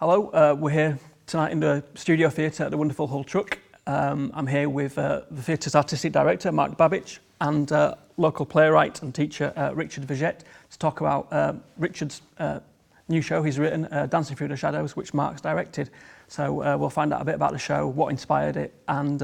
Hello, we're here tonight in the Studio Theatre at the wonderful Hull Truck. I'm here with the theatre's artistic director, Mark Babych, and local playwright and teacher, Richard Vergette, to talk about Richard's new show he's written, Dancing Through the Shadows, which Mark's directed. So we'll find out a bit about the show, what inspired it, and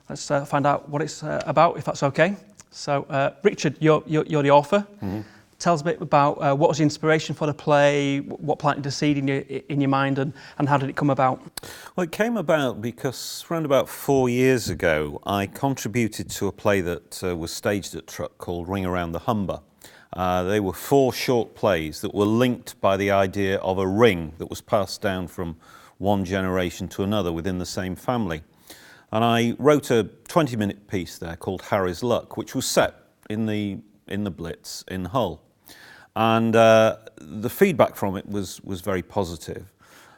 let's find out what it's about, if that's okay. So Richard, you're the author. Mm-hmm. Tell us a bit about what was the inspiration for the play, what planted the seed in your mind, and how did it come about? Well, it came about because around about 4 years ago, I contributed to a play that was staged at Truck called Ring Around the Humber. They were 4 short plays that were linked by the idea of a ring that was passed down from one generation to another within the same family. And I wrote a 20-minute piece there called Harry's Luck, which was set in the Blitz in Hull. And the feedback from it was very positive.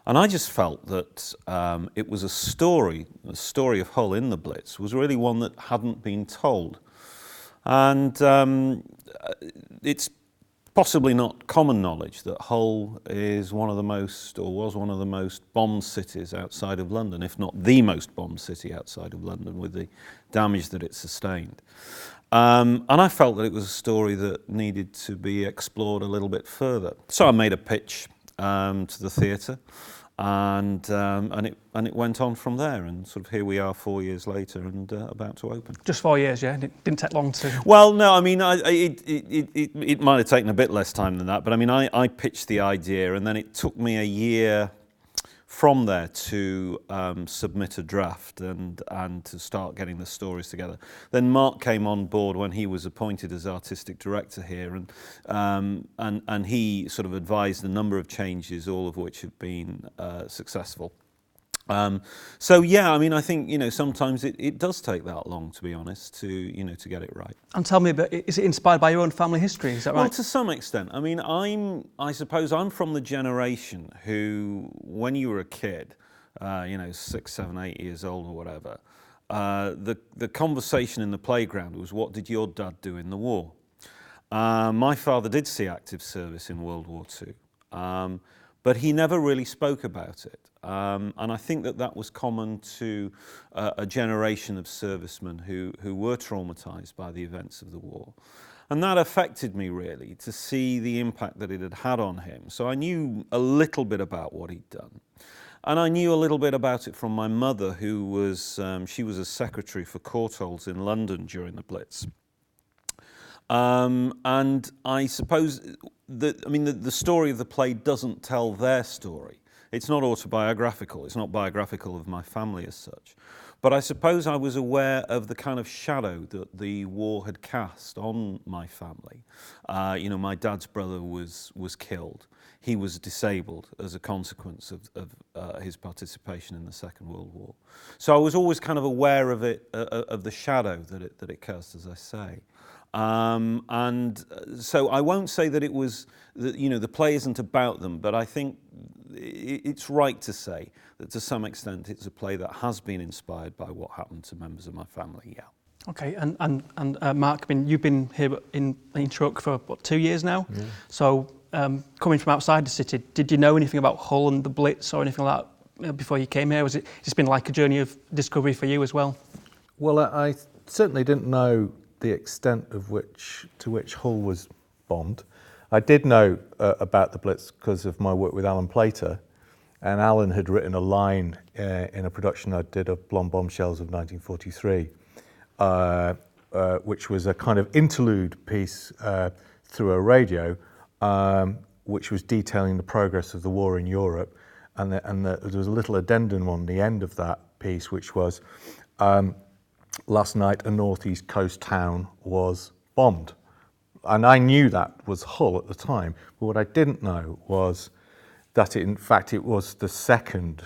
And I just felt that it was the story of Hull in the Blitz was really one that hadn't been told. And it's possibly not common knowledge that Hull is one of the most, or was one of the most bombed cities outside of London, if not the most bombed city outside of London, with the damage that it sustained. And I felt that it was a story that needed to be explored a little bit further. So I made a pitch to the theatre, and it went on from there. And sort of here we are 4 years later, and about to open. Just 4 years, yeah. It didn't take long to. Well, no, I mean, it might have taken a bit less time than that. But I mean, I pitched the idea, and then it took me a year from there to submit a draft and to start getting the stories together. Then Mark came on board when he was appointed as artistic director here, and he sort of advised a number of changes, all of which have been successful. So yeah, I mean, I think, sometimes it does take that long, to be honest, to get it right. And tell me a bit, is it inspired by your own family history? Is that right? Well, to some extent. I mean, I suppose I'm from the generation who, when you were a kid, 6, 7, 8 years old or whatever, the conversation in the playground was, what did your dad do in the war? My father did see active service in World War II, but he never really spoke about it. And I think that was common to a generation of servicemen who were traumatised by the events of the war. And that affected me, really, to see the impact that it had had on him. So I knew a little bit about what he'd done. And I knew a little bit about it from my mother, who was, she was a secretary for Courtaulds in London during the Blitz. And I suppose the story of the play doesn't tell their story. It's not autobiographical. It's not biographical of my family as such. But I suppose I was aware of the kind of shadow that the war had cast on my family. My dad's brother was killed. He was disabled as a consequence of his participation in the Second World War. So I was always kind of aware of it, of the shadow that it cast, as I say. And so I won't say that it was, the play isn't about them, but I think it's right to say that to some extent it's a play that has been inspired by what happened to members of my family, yeah. Okay, and Mark, I mean, you've been here in Truck for, 2 years now? Yeah. So coming from outside the city, did you know anything about Hull and the Blitz or anything like that before you came here? Was it just been like a journey of discovery for you as well? Well, I certainly didn't know the extent to which Hull was bombed. I did know about the Blitz because of my work with Alan Plater, and Alan had written a line in a production I did of Blonde Bombshells of 1943, which was a kind of interlude piece through a radio, which was detailing the progress of the war in Europe, and there was a little addendum on the end of that piece, which was, last night a northeast coast town was bombed. And I knew that was Hull at the time, but what I didn't know was that in fact it was the second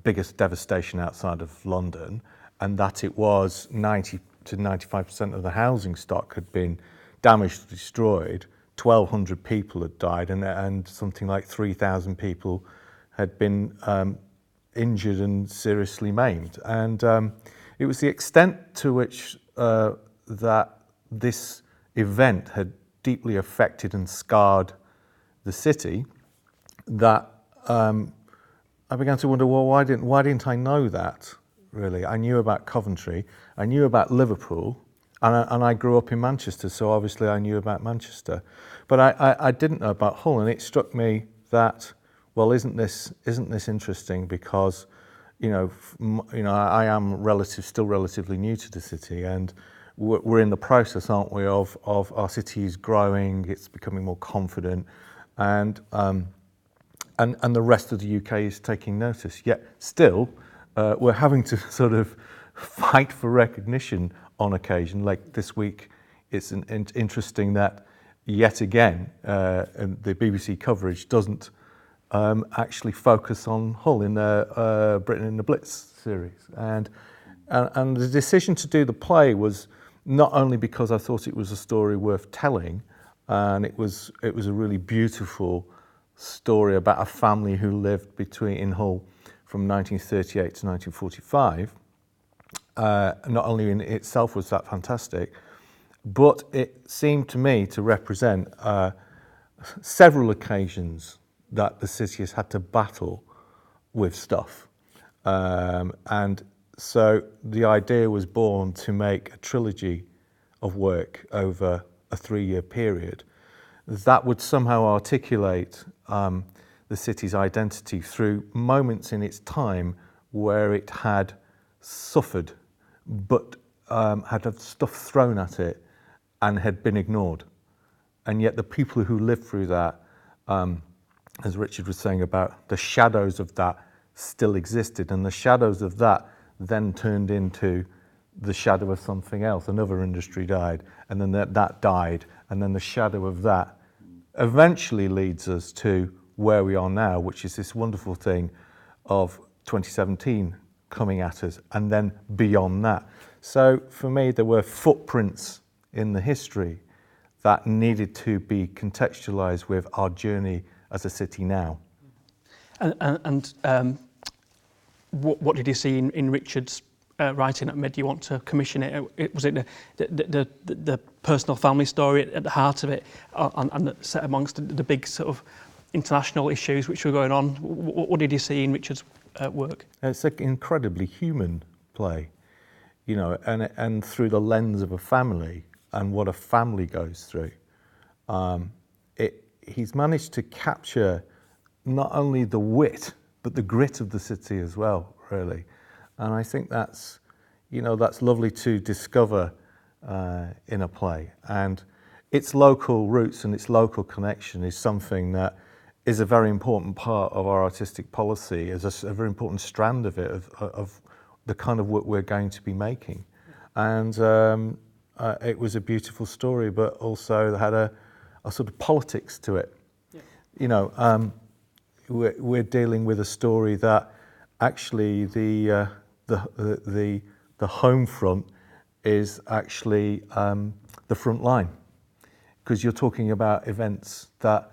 biggest devastation outside of London, and that it was 90 to 95% of the housing stock had been damaged, destroyed, 1,200 people had died, and something like 3,000 people had been injured and seriously maimed. And it was the extent to which that this event had deeply affected and scarred the city that I began to wonder, well, why didn't I know that, really? I knew about Coventry, I knew about Liverpool, and I grew up in Manchester, so obviously I knew about Manchester. But I didn't know about Hull, and it struck me that, well, isn't this interesting? Because, I am still relatively new to the city, and we're in the process, aren't we, of our city is growing, it's becoming more confident, and the rest of the UK is taking notice. Yet still, we're having to sort of fight for recognition on occasion. Like this week, it's interesting that yet again, the BBC coverage doesn't actually focus on Hull in the Britain in the Blitz series. And the decision to do the play was not only because I thought it was a story worth telling, and it was a really beautiful story about a family who lived in Hull from 1938 to 1945. Not only in itself was that fantastic, but it seemed to me to represent several occasions that the city has had to battle with stuff. And so the idea was born to make a trilogy of work over a 3-year period that would somehow articulate the city's identity through moments in its time where it had suffered, but had stuff thrown at it and had been ignored. And yet the people who lived through that, as Richard was saying about the shadows of that still existed, and the shadows of that then turned into the shadow of something else. Another industry died, and then that died, and then the shadow of that eventually leads us to where we are now, which is this wonderful thing of 2017 coming at us, and then beyond that. So for me, there were footprints in the history that needed to be contextualized with our journey as a city now. And what did you see in Richard's writing that made you want to commission it? Was it the personal family story at the heart of it, and set amongst the big sort of international issues which were going on? What did you see in Richard's work? It's an incredibly human play, and through the lens of a family and what a family goes through. He's managed to capture not only the wit, but the grit of the city as well, really. And I think that's lovely to discover in a play. And its local roots and its local connection is something that is a very important part of our artistic policy, is a very important strand of it, of the kind of work we're going to be making. And it was a beautiful story, but also had a sort of politics to it. Yeah. We're dealing with a story that actually the home front is actually the front line, because you're talking about events that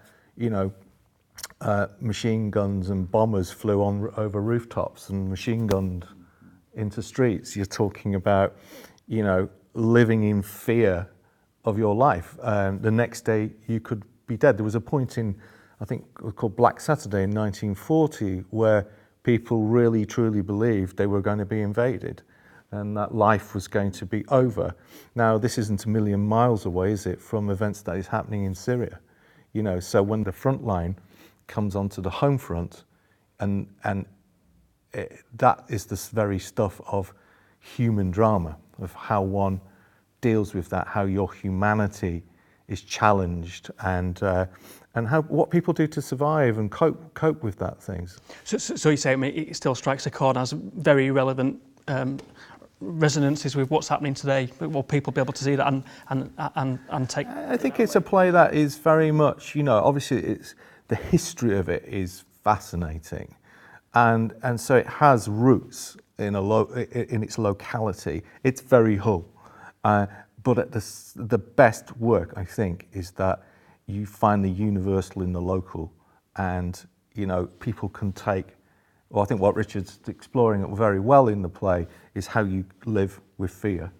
machine guns and bombers flew over rooftops and machine gunned into streets. You're talking about living in fear of your life. The next day you could be dead. There was a point in, I think it was called Black Saturday in 1940, where people really truly believed they were going to be invaded and that life was going to be over. Now, this isn't a million miles away, is it, from events that is happening in Syria? So when the front line comes onto the home front, and that is the very stuff of human drama, of how one deals with that, how your humanity is challenged, and what people do to survive and cope with that things. So you say, it still strikes a chord, has very relevant resonances with what's happening today. Will people be able to see that and take? I think it's a play that is very much, obviously it's the history of it is fascinating, and so it has roots in its locality. It's very Hull, but at the best work, I think, is that you find the universal in the local, and people can take. Well, I think what Richard's exploring very well in the play is how you live with fear.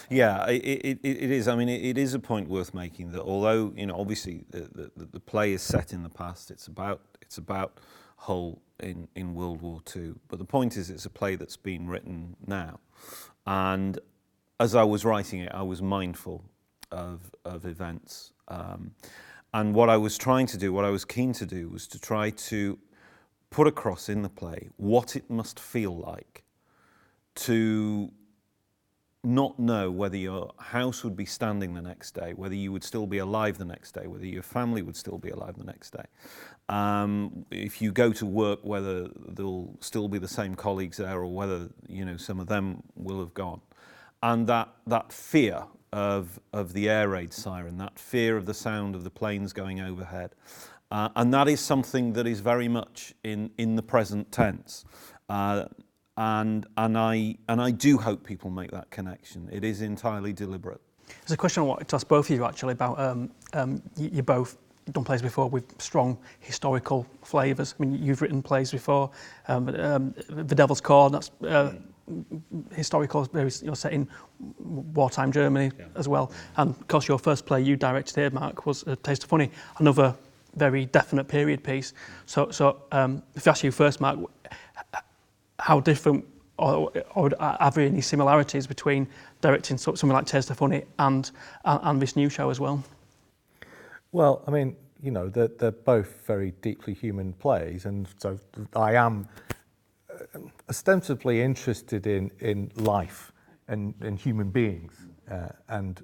Yeah, it is. I mean, it is a point worth making that although obviously the play is set in the past, it's about It's about Hull in World War II. But the point is, it's a play that's been written now. And as I was writing it, I was mindful of events. And what I was trying to do, what I was keen to do, was to try to put across in the play what it must feel like to not know whether your house would be standing the next day, whether you would still be alive the next day, whether your family would still be alive the next day. If you go to work, whether there'll still be the same colleagues there or whether, you know, some of them will have gone. And that fear of the air raid siren, that fear of the sound of the planes going overhead. And that is something that is very much in the present tense. And I do hope people make that connection. It is entirely deliberate. There's a question I wanted to ask both of you actually about, you both done plays before with strong historical flavours. I mean, you've written plays before, The Devil's Cord, that's historical, very, you know, set in wartime Germany as well. And of course your first play you directed here, Mark, was A Taste of Honey, another very definite period piece. So if I ask you first, Mark, how different or are there any similarities between directing something like Taste of Honey and this new show as well? Well, I mean, you know, they're both very deeply human plays, and so I am ostensibly interested in life and human beings and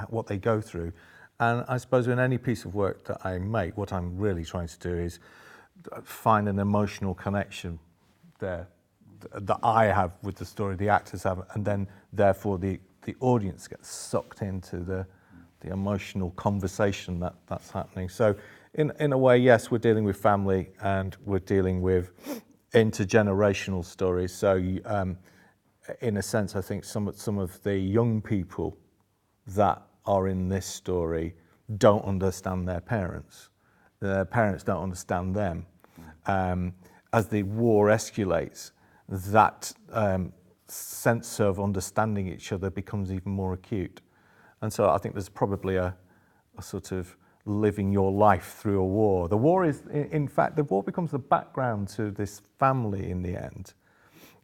what they go through. And I suppose in any piece of work that I make, what I'm really trying to do is find an emotional connection there that I have with the story, the actors have, and then therefore the audience gets sucked into the emotional conversation that's happening. So in a way, yes, we're dealing with family and we're dealing with intergenerational stories. So in a sense, I think some of the young people that are in this story don't understand their parents. Their parents don't understand them. As the war escalates, that sense of understanding each other becomes even more acute. And so I think there's probably a sort of living your life through a war. The war is, in fact, the war becomes the background to this family in the end.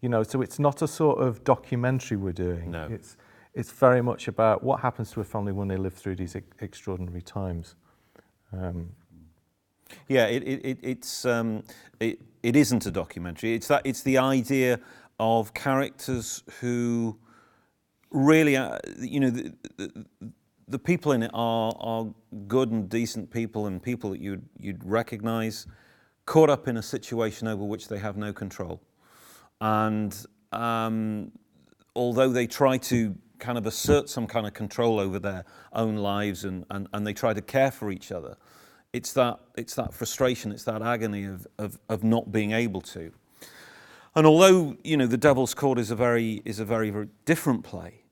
You know, so it's not a sort of documentary we're doing. No. It's very much about what happens to a family when they live through these extraordinary times. Yeah, it isn't a documentary. It's the idea of characters who really, you know, the people in it are good and decent people and people that you'd recognise, caught up in a situation over which they have no control. And although they try to kind of assert some kind of control over their own lives and they try to care for each other, it's that frustration, it's that agony of not being able to. And although, you know, The Devil's Cord is a very different play,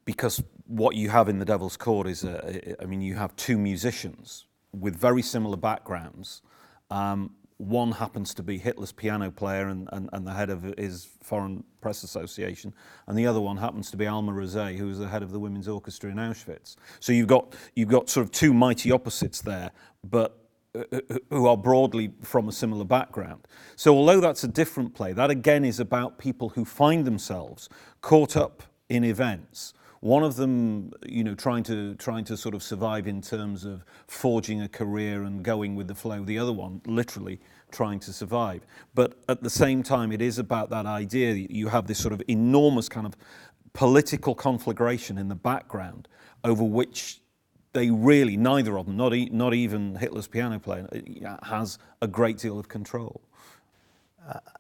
because what you have in The Devil's Cord is, I mean, you have two musicians with very similar backgrounds. One happens to be Hitler's piano player and the head of his Foreign Press Association, and the other one happens to be Alma Rosé, who was the head of the women's orchestra in Auschwitz. So you've got sort of two mighty opposites there, but who are broadly from a similar background. So although that's a different play, that again is about people who find themselves caught up in events. One of them, you know, trying to sort of survive in terms of forging a career and going with the flow. The other one, literally trying to survive. But at the same time, it is about that idea that you have this sort of enormous kind of political conflagration in the background over which they really, neither of them, not even Hitler's piano player, has a great deal of control.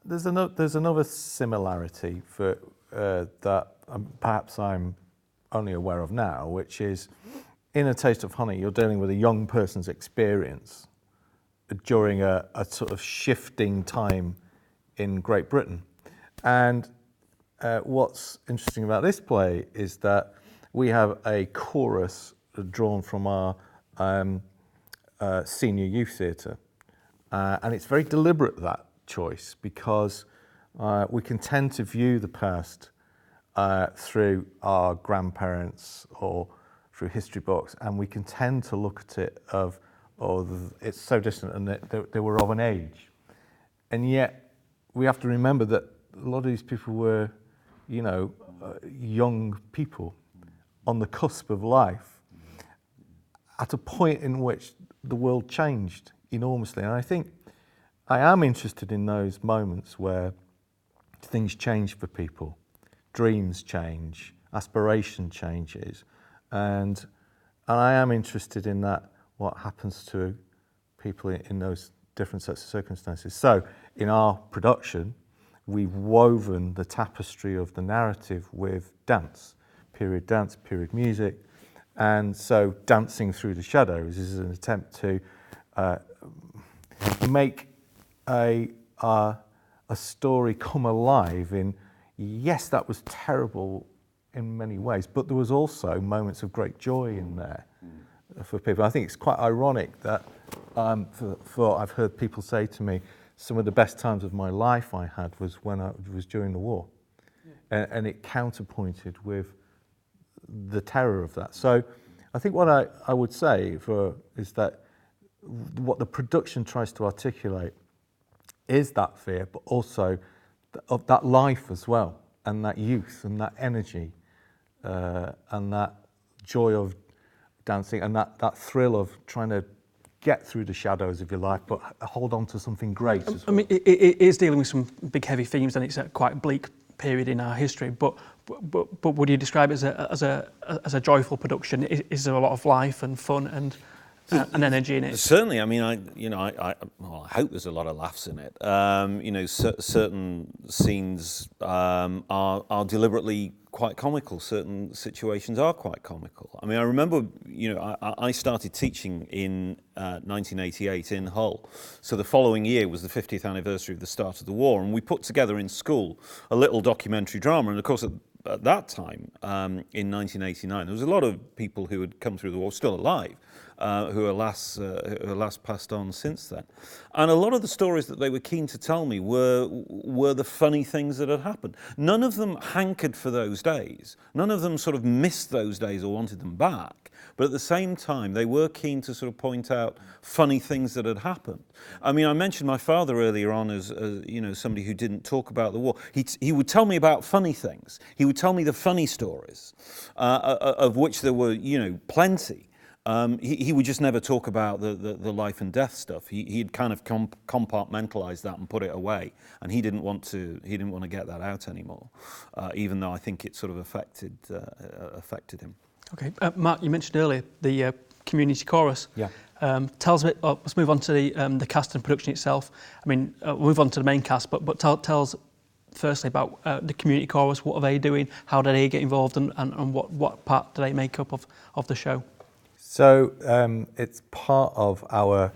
There's another similarity for that perhaps I'm only aware of now, which is in A Taste of Honey, you're dealing with a young person's experience during a sort of shifting time in Great Britain. And what's interesting about this play is that we have a chorus drawn from our senior youth theatre. And it's very deliberate, that choice, because we can tend to view the past through our grandparents or through history books, and we can tend to look at it of or it's so distant, and they were of an age. And yet, we have to remember that a lot of these people were, young people on the cusp of life at a point in which the world changed enormously. And I think I am interested in those moments where things change for people, dreams change, aspiration changes, and I am interested in that, what happens to people in those different sets of circumstances. So in our production, we've woven the tapestry of the narrative with dance, period music, and so Dancing Through the Shadows is an attempt to make a story come alive in, yes, that was terrible in many ways, but there was also moments of great joy in there for people. I think it's quite ironic that for I've heard people say to me, some of the best times of my life I had was when I was during the war, and it counterpointed with the terror of that. So I think what I would say is that what the production tries to articulate is that fear, but also of that life as well, and that youth and that energy, and that joy of dancing, and that thrill of trying to get through the shadows of your life, but hold on to something great as well. I mean, it is dealing with some big, heavy themes, and it's a quite bleak period in our history. But would you describe it as a joyful production? Is there a lot of life and fun and energy in it? Certainly. I mean, I hope there's a lot of laughs in it. Certain scenes are deliberately quite comical. Certain situations are quite comical. I mean, I remember, I started teaching in 1988 in Hull. So the following year was the 50th anniversary of the start of the war, and we put together in school a little documentary drama. And of course, at that time, in 1989, there was a lot of people who had come through the war still alive, who are last passed on since then. And a lot of the stories that they were keen to tell me were the funny things that had happened. None of them hankered for those days. None of them sort of missed those days or wanted them back. But at the same time, they were keen to sort of point out funny things that had happened. I mean, I mentioned my father earlier on as somebody who didn't talk about the war. He would tell me about funny things. He would tell me the funny stories, of which there were, plenty. He would just never talk about the life and death stuff. He'd kind of compartmentalized that and put it away, and he didn't want to get that out anymore, even though I think it sort of affected him. Okay, Mark, you mentioned earlier the community chorus. Yeah. Tell us a bit. Let's move on to the cast and production itself. I mean, we'll move on to the main cast, but tell us firstly about the community chorus. What are they doing? How do they get involved, and what part do they make up of the show? So it's part of our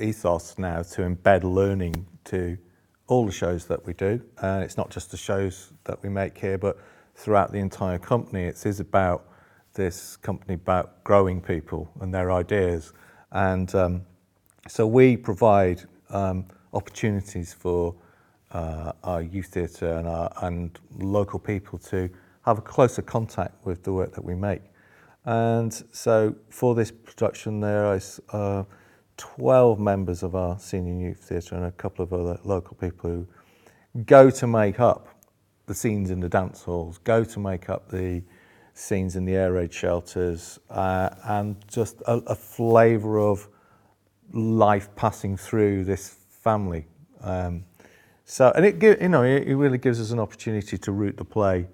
ethos now to embed learning to all the shows that we do. And it's not just the shows that we make here, but throughout the entire company. It is about this company about growing people and their ideas. And so we provide opportunities for our youth theatre and local people to have a closer contact with the work that we make. And so for this production, there is 12 members of our senior youth theatre and a couple of other local people who go to make up the scenes in the dance halls, go to make up the scenes in the air raid shelters, and just a flavour of life passing through this family. And it really gives us an opportunity to root the play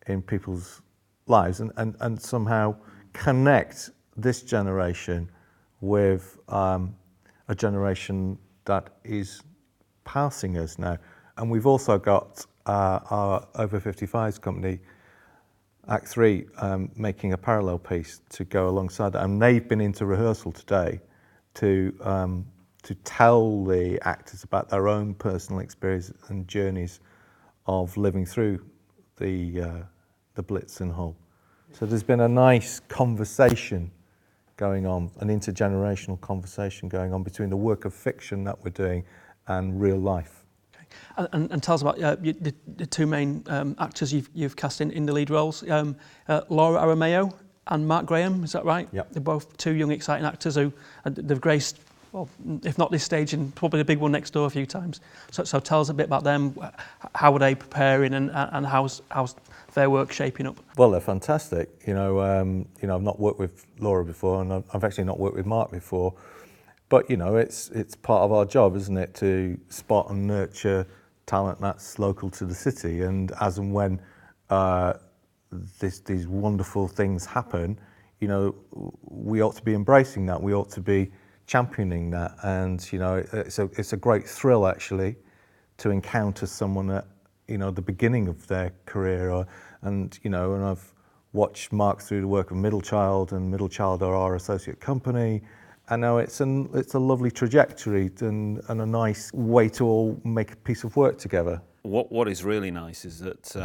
in people's lives and somehow connect this generation with a generation that is passing us now. And we've also got our over 55s company, Act 3, making a parallel piece to go alongside that. And they've been into rehearsal today to tell the actors about their own personal experience and journeys of living through the Blitz in Hull. So there's been a nice conversation going on, an intergenerational conversation going on between the work of fiction that we're doing and real life. Okay. And tell us about the two main actors you've cast in the lead roles. Laura Arameo and Mark Graham, is that right? Yep. They're both two young, exciting actors who they've graced, well, if not this stage, and probably the big one next door a few times. So tell us a bit about them. How are they preparing, and how's their work shaping up? Well, they're fantastic. I've not worked with Laura before, and I've actually not worked with Mark before. But it's part of our job, isn't it, to spot and nurture talent that's local to the city. And as and when these wonderful things happen, we ought to be embracing that. We ought to be championing that. And it's a great thrill actually to encounter someone at the beginning of their career, and I've watched Mark through the work of Middle Child, and Middle Child are our associate company. And now it's a lovely trajectory and a nice way to all make a piece of work together. What is really nice is that,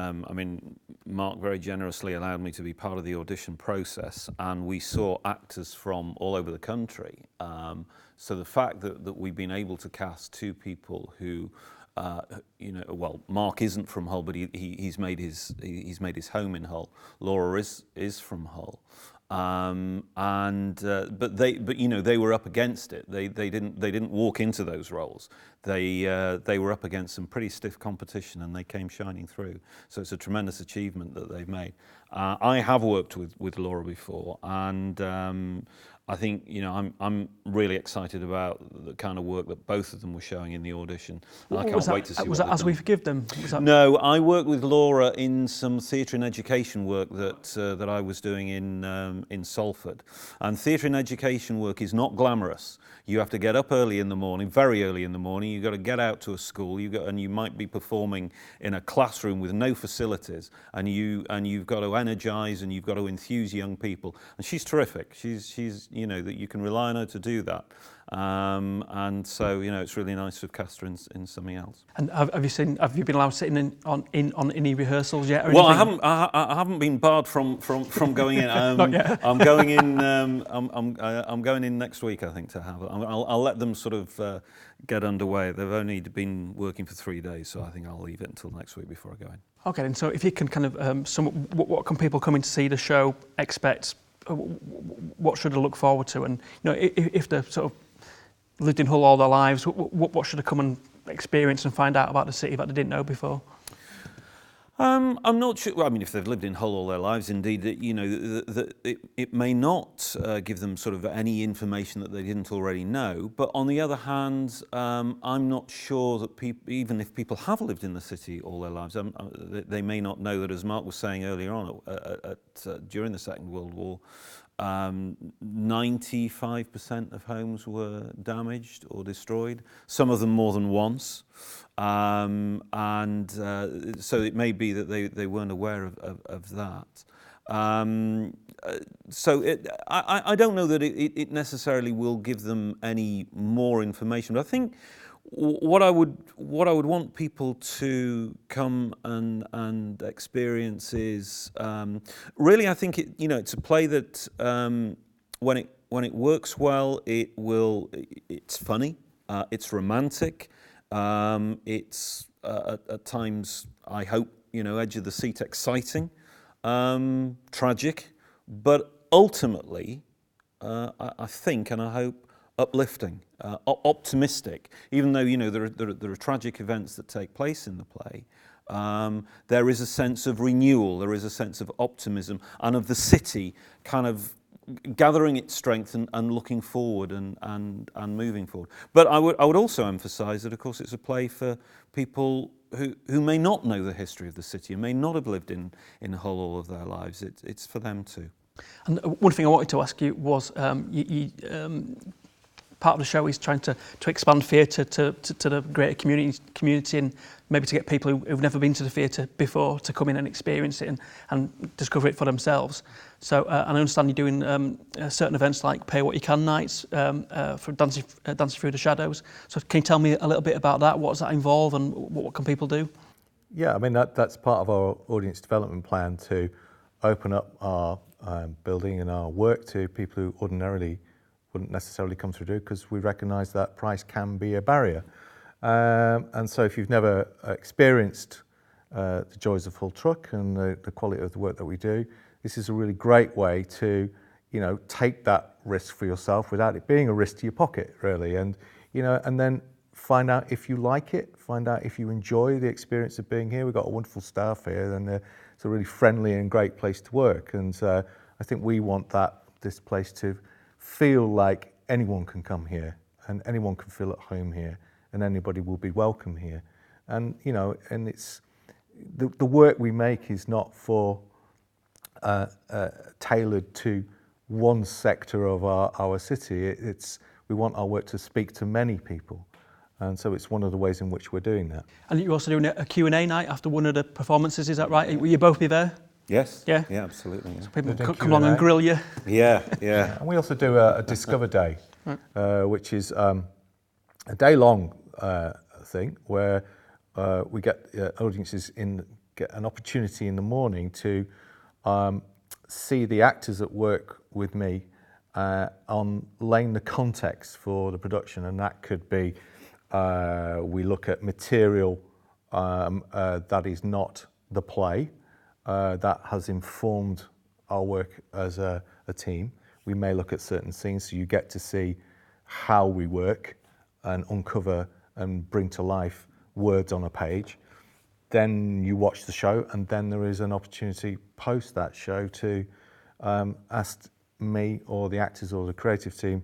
Mark very generously allowed me to be part of the audition process, and we saw actors from all over the country. So the fact that we've been able to cast two people who, Mark isn't from Hull, but he's made his home in Hull. Laura is from Hull. But they were up against it. They didn't walk into those roles. They were up against some pretty stiff competition, and they came shining through. So it's a tremendous achievement that they've made. I have worked with Laura before, and I think I'm really excited about the kind of work that both of them were showing in the audition. And I can't wait to see. Was that As We Forgive Them? No, I worked with Laura in some theatre and education work that I was doing in Salford. And theatre and education work is not glamorous. You have to get up early in the morning, very early in the morning. You've got to get out to a school. And you might be performing in a classroom with no facilities. And you've got to energise and you've got to enthuse young people. And she's terrific. She's that you can rely on her to do that. And so it's really nice to have cast her in something else. And have you been allowed sitting on any rehearsals yet? Or well, anything? I haven't been barred from going in. Not yet. I'm going in. I'm going in next week, I think, to have. I'll let them sort of get underway. They've only been working for 3 days, so I think I'll leave it until next week before I go in. Okay, and so if you can kind of what can people coming to see the show expect? What should they look forward to? And if they've sort of lived in Hull all their lives, what should they come and experience and find out about the city that they didn't know before? I'm not sure. Well, if they've lived in Hull all their lives, indeed, it may not give them sort of any information that they didn't already know. But on the other hand, I'm not sure that even if people have lived in the city all their lives, they may not know that, as Mark was saying earlier on, during the Second World War, 95% of homes were damaged or destroyed, some of them more than once. So it may be that they weren't aware of that. I don't know that it necessarily will give them any more information, but I think what I would want people to come and experience is really, I think it's a play that when it works well, it's funny, it's romantic, it's at times, I hope, edge of the seat exciting, tragic, but ultimately I think and I hope uplifting, optimistic. Even though there are tragic events that take place in the play, there is a sense of renewal, there is a sense of optimism, and of the city kind of gathering its strength and looking forward and moving forward. But I would also emphasise that, of course, it's a play for people who may not know the history of the city and may not have lived in Hull all of their lives. It's for them too. And one thing I wanted to ask you was, part of the show is trying to expand theatre to the greater community and maybe to get people who've never been to the theatre before to come in and experience it and discover it for themselves. So and I understand you're doing certain events like Pay What You Can nights for dancing through the shadows. So can you tell me a little bit about that? What does that involve and what can people do? Yeah, that's part of our audience development plan, to open up our building and our work to people who ordinarily wouldn't necessarily come through, because we recognise that price can be a barrier. And so if you've never experienced the joys of Hull Truck and the quality of the work that we do, this is a really great way to, take that risk for yourself without it being a risk to your pocket, really. And, and then find out if you like it, find out if you enjoy the experience of being here. We've got a wonderful staff here, and it's a really friendly and great place to work. And I think we want this place to feel like anyone can come here, and anyone can feel at home here, and anybody will be welcome here. And and it's the work we make is not for tailored to one sector of our city. We want our work to speak to many people, and so it's one of the ways in which we're doing that. And you're also doing a Q&A night after one of the performances, is that right? Will you both be there? Yes. Yeah. Yeah, absolutely. Yeah. So people come along and grill you. Yeah. And we also do a Discover Day, which is a day-long thing where we get audiences get an opportunity in the morning to see the actors at work with me on laying the context for the production, and that could be we look at material that is not the play that has informed our work as a team. We may look at certain scenes, so you get to see how we work and uncover and bring to life words on a page. Then you watch the show, and then there is an opportunity post that show to ask me or the actors or the creative team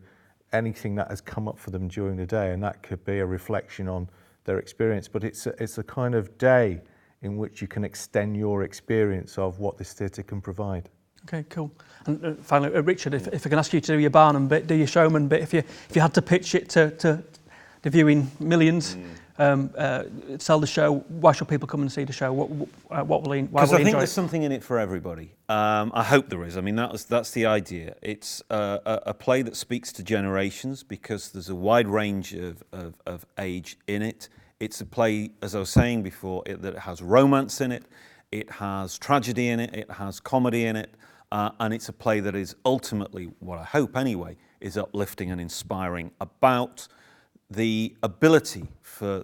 anything that has come up for them during the day, and that could be a reflection on their experience. But it's a kind of day in which you can extend your experience of what this theatre can provide. Okay, cool. And finally, Richard, if I can ask you to do your Barnum bit, do your showman bit, if you had to pitch it to the viewing millions, sell the show, why should people come and see the show? Why will they enjoy it? Because I think there's something in it for everybody. I hope there is. I mean, that's the idea. It's a play that speaks to generations because there's a wide range of age in it. It's a play, as I was saying before, that has romance in it, it has tragedy in it, it has comedy in it, and it's a play that is ultimately, what I hope anyway, is uplifting and inspiring about the ability for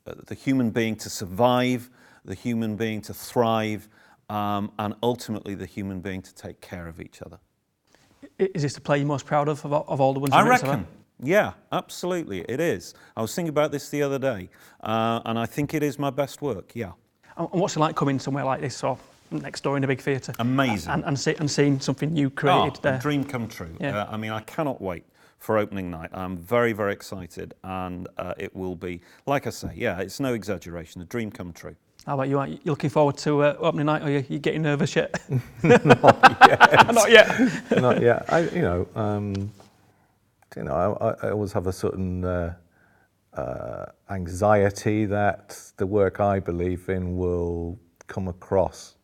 the human being to survive, the human being to thrive, and ultimately the human being to take care of each other. Is this the play you're most proud of all the ones I you've written? reckon. Yeah, absolutely, it is. I was thinking about this the other day, and I think it is my best work, yeah. And what's it like coming somewhere like this or next door in a big theatre? Amazing. And seeing something you created there? A dream come true. Yeah. I mean, I cannot wait for opening night. I'm very, very excited, and it will be, like I say, yeah, it's no exaggeration, a dream come true. How about you? Are you looking forward to opening night, or are you getting nervous yet? Not yet. Not yet. Not yet. I always have a certain anxiety that the work I believe in will come across.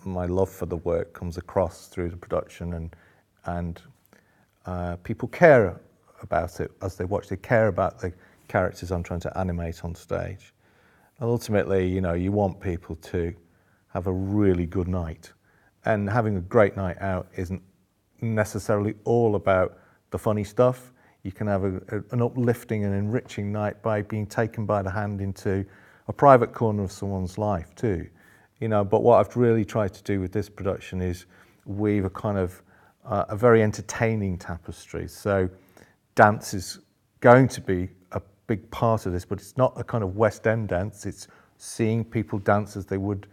My love for the work comes across through the production, and people care about it as they watch. They care about the characters I'm trying to animate on stage. And ultimately, you want people to have a really good night. And having a great night out isn't necessarily all about the funny stuff. You can have an uplifting and enriching night by being taken by the hand into a private corner of someone's life too. But what I've really tried to do with this production is weave a kind of a very entertaining tapestry. So dance is going to be a big part of this, but it's not a kind of West End dance. It's seeing people dance as they would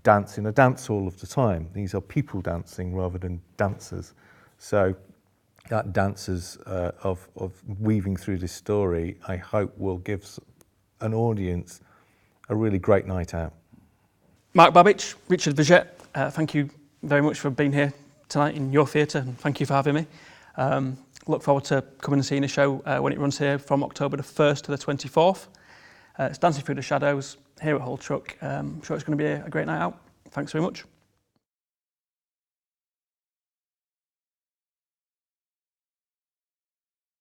dance in a dance hall of the time. These are people dancing rather than dancers. So that dances of weaving through this story, I hope will give an audience a really great night out. Mark Babych, Richard Vergette, thank you very much for being here tonight in your theatre, and thank you for having me. Look forward to coming and seeing the show when it runs here from October the 1st to the 24th. It's Dancing Through the Shadows here at Hull Truck. I'm sure it's going to be a great night out. Thanks very much.